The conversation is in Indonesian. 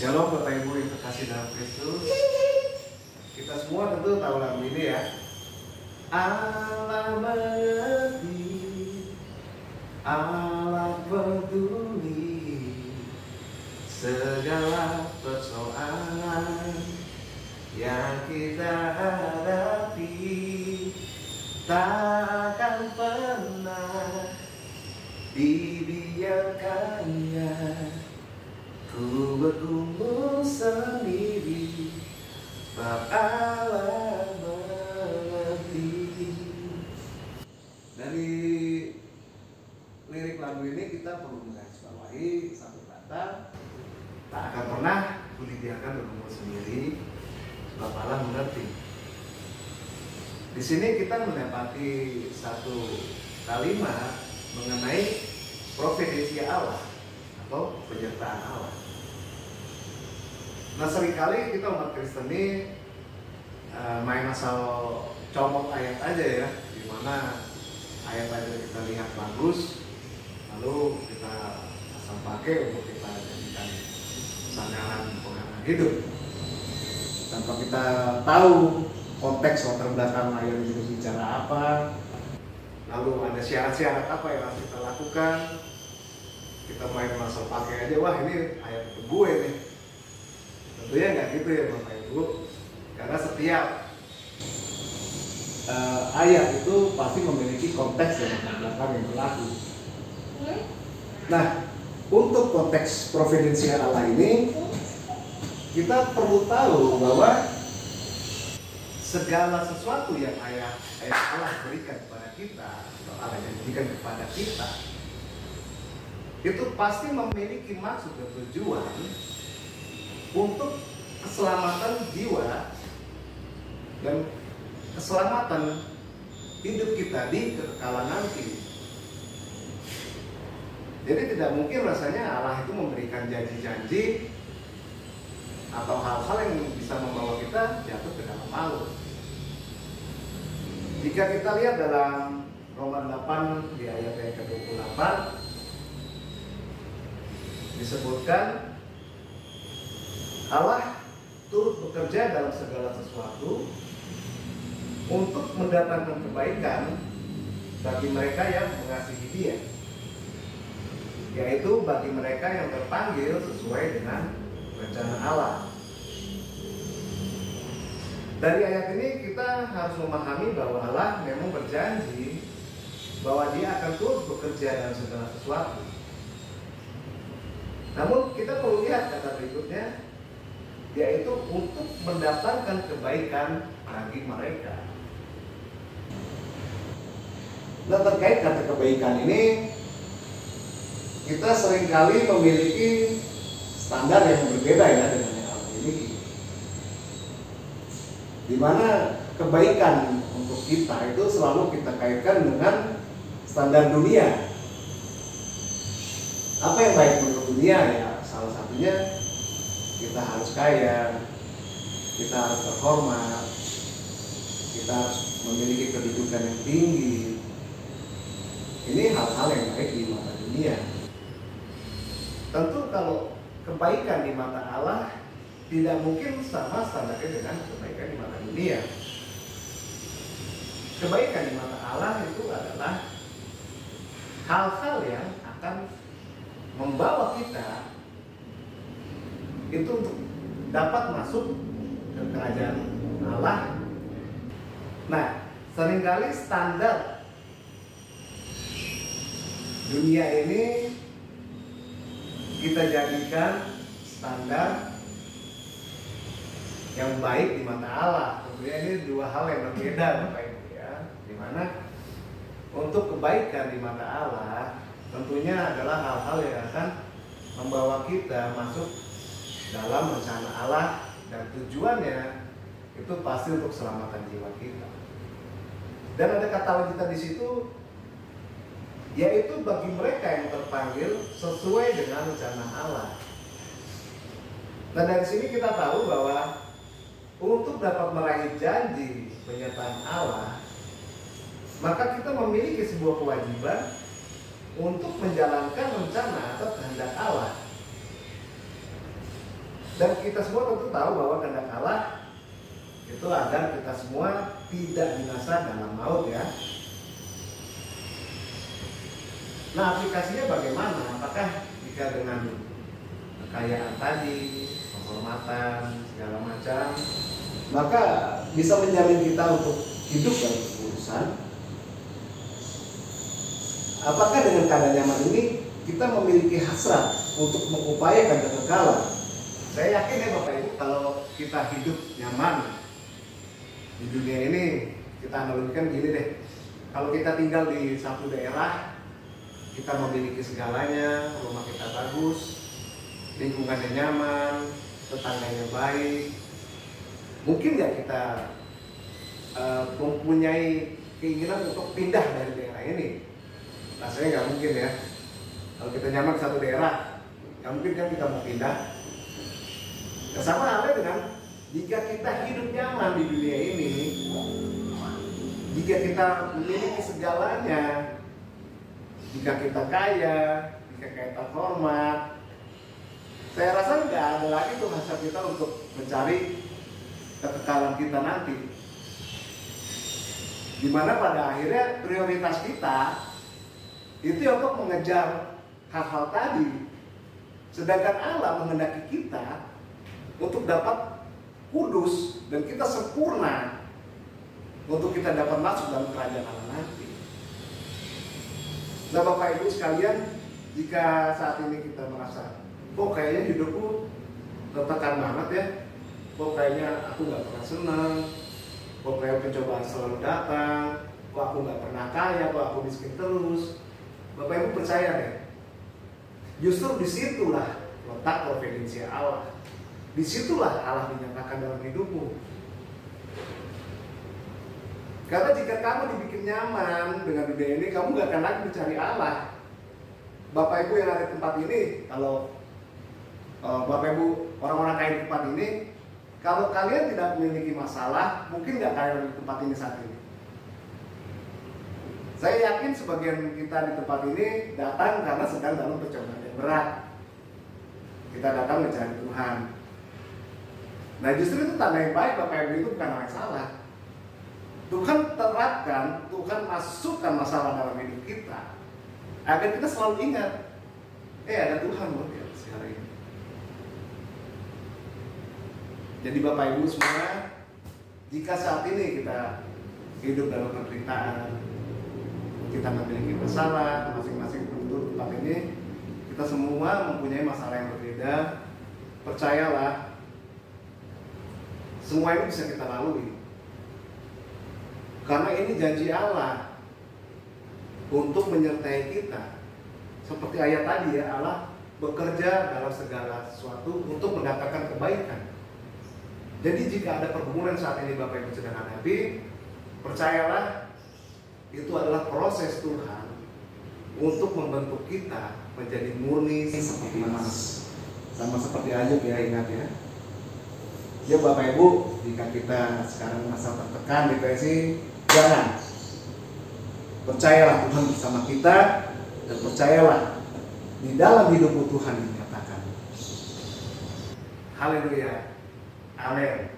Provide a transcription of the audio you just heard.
Shalom Bapak Ibu yang terkasih dalam Kristus. Kita semua tentu tahu lagu ini ya. Allah mengerti, Allah peduli segala persoalan yang kita hadapi, takkan pernah dibiarkannya ku bergumul sendiri, bab Allah mengerti. Dari lirik lagu ini kita perlu menggarisbawahi satu kata, tak akan pernah ku dibiarkan bergumul sendiri, bab Allah mengerti. Di sini kita mendapati satu kalimat mengenai providensia Allah atau penyertaan Allah. Nah, seringkali kita umat Kristen ini main asal comot ayat aja ya, dimana ayat-ayat kita lihat bagus, lalu kita asal pakai untuk kita jadikan sandaran pengarah hidup, tanpa kita tahu konteks latar belakang ayat itu bicara apa, lalu ada syarat-syarat apa yang harus kita lakukan. Kita main asal pakai aja, wah ini ayat itu gue nih. Tentunya nggak gitu ya Bapak Ibu, karena setiap ayat itu pasti memiliki konteks dan latar belakang yang berlaku. Nah, untuk konteks providensial Allah ini, kita perlu tahu bahwa segala sesuatu yang ayat Allah berikan kepada kita, atau Allah yang berikan kepada kita, itu pasti memiliki maksud dan tujuan untuk keselamatan jiwa dan keselamatan hidup kita di kekekalan nanti. Jadi tidak mungkin rasanya Allah itu memberikan janji-janji atau hal-hal yang bisa membawa kita jatuh ke dalam maut. Jika kita lihat dalam Roma 8 di ayat yang ke-28, disebutkan Allah turut bekerja dalam segala sesuatu untuk mendatangkan kebaikan bagi mereka yang mengasihi Dia, yaitu bagi mereka yang terpanggil sesuai dengan rencana Allah. Dari ayat ini kita harus memahami bahwa Allah memang berjanji bahwa Dia akan turut bekerja dalam segala sesuatu. Namun kita perlu lihat kata berikutnya, yaitu untuk mendatangkan kebaikan bagi mereka. Nah, terkait kata kebaikan ini, kita seringkali memiliki standar yang berbeda ya dengan yang Allah miliki. Di mana kebaikan untuk kita itu selalu kita kaitkan dengan standar dunia. Apa yang baik menurut dunia ya? Salah satunya kita harus kaya, kita harus terhormat, kita harus memiliki kedudukan yang tinggi. Ini hal-hal yang baik di mata dunia. Tentu kalau kebaikan di mata Allah tidak mungkin sama standarnya dengan kebaikan di mata dunia. Kebaikan di mata Allah itu adalah hal-hal yang akan membawa kita itu untuk dapat masuk ke kerajaan Allah. Nah, seringkali standar dunia ini kita jadikan standar yang baik di mata Allah. Tentunya ini dua hal yang berbeda Bapak Ibu ya. Dimana untuk kebaikan di mata Allah tentunya adalah hal-hal yang akan membawa kita masuk dalam rencana Allah, dan tujuannya itu pasti untuk keselamatan jiwa kita. Dan ada kata lanjutan di situ, yaitu bagi mereka yang terpanggil sesuai dengan rencana Allah. Nah, dari sini kita tahu bahwa untuk dapat meraih janji penyertaan Allah, maka kita memiliki sebuah kewajiban untuk menjalankan rencana atau kehendak Allah. Dan kita semua tentu tahu bahwa kehendak Allah itu agar kita semua tidak binasa dalam maut ya. Nah, aplikasinya bagaimana? Apakah jika dengan kekayaan tadi, penghormatan, segala macam, maka bisa menjamin kita untuk hidup dalam kekudusan? Apakah dengan keadaan nyaman ini kita memiliki hasrat untuk mengupayakan kekekalan? Saya yakin ya Bapak Ibu, kalau kita hidup nyaman di dunia ini, kita analogikan gini deh. Kalau kita tinggal di satu daerah, kita memiliki segalanya, rumah kita bagus, lingkungannya nyaman, tetangganya baik. Mungkin nggak kita mempunyai keinginan untuk pindah dari daerah ini? Rasanya nggak mungkin ya. Kalau kita nyaman di satu daerah, nggak mungkin kan kita mau pindah. Nah, sama halnya dengan jika kita hidup nyaman di dunia ini, jika kita memiliki segalanya, jika kita kaya, jika kita hormat, saya rasa nggak ada lagi tuh hasrat kita untuk mencari kekekalan kita nanti. Dimana pada akhirnya prioritas kita itu untuk mengejar hal-hal tadi. Sedangkan Allah menghendaki kita untuk dapat kudus dan kita sempurna untuk kita dapat masuk dalam kerajaan Allah nanti. Nah Bapak Ibu sekalian, jika saat ini kita merasa, kok kayaknya hidupku tertekan banget ya, kok kayaknya aku nggak pernah senang, kok kayak pencobaan selalu datang, kok aku nggak pernah kaya, kok aku miskin terus. Bapak Ibu percaya deh, justru disitulah letak providensi Allah. Disitulah Allah dinyatakan dalam hidupmu. Karena jika kamu dibikin nyaman dengan dunia ini, kamu gak akan lagi mencari Allah. Bapak Ibu yang ada di tempat ini, kalau Bapak Ibu orang-orang kaya di tempat ini, kalau kalian tidak memiliki masalah, mungkin gak kaya di tempat ini saat ini. Saya yakin sebagian kita di tempat ini datang karena sedang dalam percobaan yang berat. Kita datang mencari Tuhan. Nah justru itu tanda yang baik Bapak Ibu, itu bukan hal yang salah. Tuhan terapkan, Tuhan masukkan masalah dalam hidup kita agar kita selalu ingat, ada Tuhan loh di atas segala ini. Jadi Bapak Ibu semua, jika saat ini kita hidup dalam penderitaan, kita memiliki masalah, masing-masing penduduk tempat ini, kita semua mempunyai masalah yang berbeda. Percayalah, semua ini bisa kita lalui. Karena ini janji Allah untuk menyertai kita. Seperti ayat tadi ya, Allah bekerja dalam segala sesuatu untuk mendatangkan kebaikan. Jadi jika ada pergumulan saat ini Bapak Ibu sedang hadapi, percayalah itu adalah proses Tuhan untuk membentuk kita menjadi murni seperti emas. Sama seperti Ayub ya, ingat ya. Ya Bapak Ibu, jika kita sekarang merasa tertekan, depresi, jangan. Percayalah Tuhan bersama kita, dan percayalah di dalam hidupmu Tuhan dinyatakan. Haleluya. Amin.